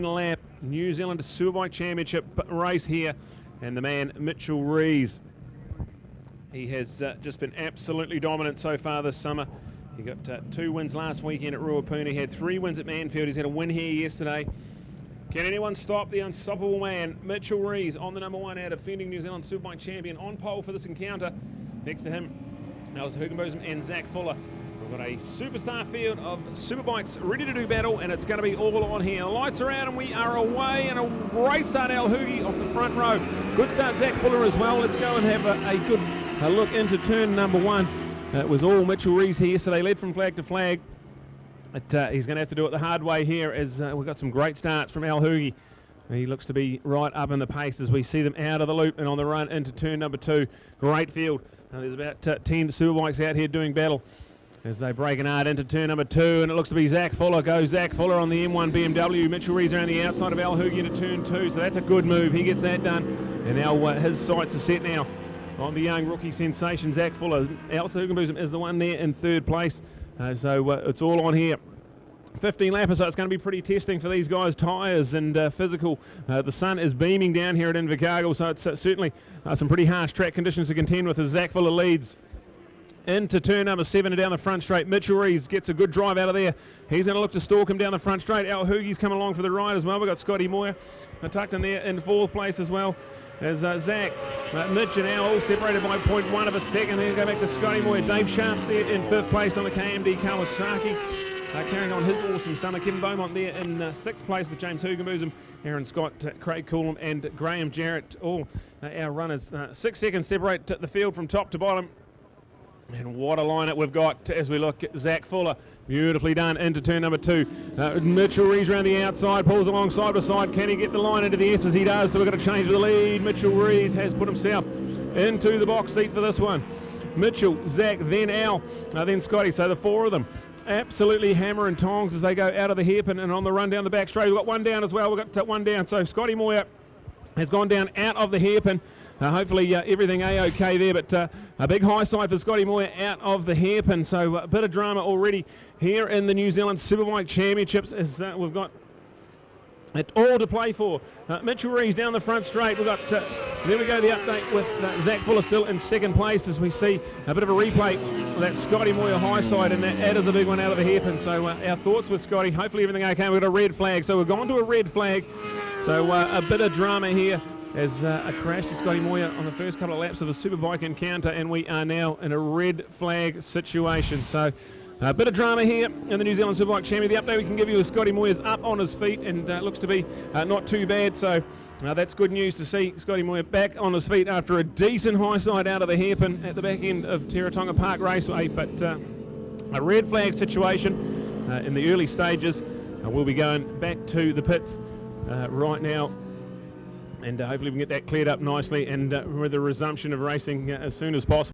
lap New Zealand Superbike Championship race here, and the man Mitchell Rees, he has just been absolutely dominant so far this summer. He got 2 wins last weekend at Ruapuni, had 3 wins at Manfield. He's had a win here yesterday. Can anyone stop the unstoppable man, Mitchell Rees, on the number 1 out, defending New Zealand Superbike champion, on pole for this encounter. Next to him, Alex Hugenbosom and Zach Fuller. We've got a superstar field of Superbikes ready to do battle, and it's going to be all on here. Lights are out and we are away, and a great start, Al Hugie off the front row. Good start, Zach Fuller as well. Let's go and have a good look into turn number 1. It was all Mitchell Rees here yesterday, led from flag to flag. But he's going to have to do it the hard way here, as we've got some great starts from Al Hugie. He looks to be right up in the pace as we see them out of the loop and on the run into turn number 2. Great field. There's about 10 Superbikes out here doing battle as they break an hard into turn number 2, and it looks to be Zach Fuller. Goes Zach Fuller on the M1 BMW. Mitchell Rees around the outside of Al Hugie into turn 2, so that's a good move. He gets that done, and now his sights are set now on the young rookie sensation, Zach Fuller. Alex Hugenbosom is the one there in 3rd place, so it's all on here. 15 lappers, so it's going to be pretty testing for these guys, tyres and physical. The sun is beaming down here at Invercargill, so it's certainly some pretty harsh track conditions to contend with as Zach Fuller leads into turn number 7 and down the front straight. Mitchell Rees gets a good drive out of there. He's going to look to stalk him down the front straight. Al Hugie's coming along for the ride as well. We've got Scotty Moyer tucked in there in 4th place as well, as Zach, Mitch and Al all separated by 0.1 of a second. Then go back to Scotty Moyer. Dave Sharp's there in 5th place on the KMD Kawasaki. Carrying on his awesome summer. Kevin Beaumont there in 6th place with James Hugenbosom, Aaron Scott, Craig Coolham and Graham Jarrett. All our runners 6 seconds separate the field from top to bottom. And what a lineup we've got as we look at Zach Fuller. Beautifully done into turn number 2. Mitchell Rees around the outside, pulls along side by side. Can he get the line into the S? As he does, so we're going to change the lead. Mitchell Rees has put himself into the box seat for this one. Mitchell, Zach, then Al, then Scotty. So the 4 of them absolutely hammer and tongs as they go out of the hairpin and on the run down the back straight. We've got one down as well. We've got one down. So Scotty Moyer has gone down out of the hairpin. Hopefully everything A-OK there, but a big high side for Scotty Moyer out of the hairpin. So a bit of drama already here in the New Zealand Superbike Championships as we've got it all to play for. Mitchell Rees down the front straight. We've got, there we go, the update with Zach Fuller still in 2nd place as we see a bit of a replay of that Scotty Moyer high side, and that is a big one out of the hairpin. So our thoughts with Scotty, hopefully everything okay. We've got a red flag, so we've gone to a red flag. So a bit of drama here as a crash to Scotty Moyer on the first couple of laps of a Superbike encounter, and we are now in a red flag situation. So a bit of drama here in the New Zealand Superbike Champion. The update we can give you is Scotty Moyer's up on his feet and looks to be not too bad. So that's good news to see Scotty Moyer back on his feet after a decent high side out of the hairpin at the back end of Teretonga Park Raceway. But a red flag situation in the early stages. We'll be going back to the pits right now, and hopefully we can get that cleared up nicely and with the resumption of racing as soon as possible.